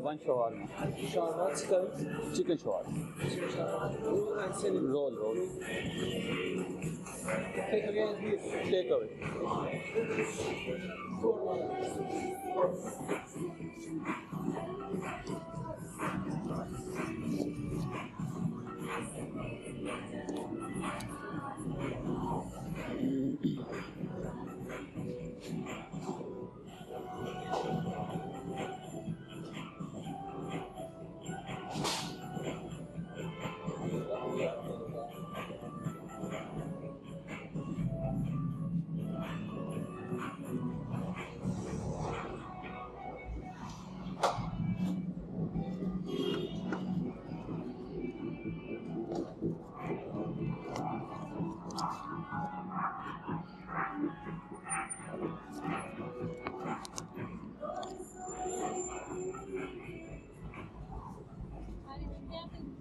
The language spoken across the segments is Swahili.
One shawarma. Shawarma, chicken. Chicken shawarma. Chicken shawarma. Roll and sell it. Roll. Take away and here. Take away.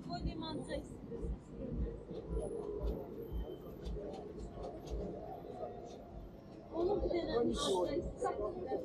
Bolje manca istedim. Onu bir tane manca istedim.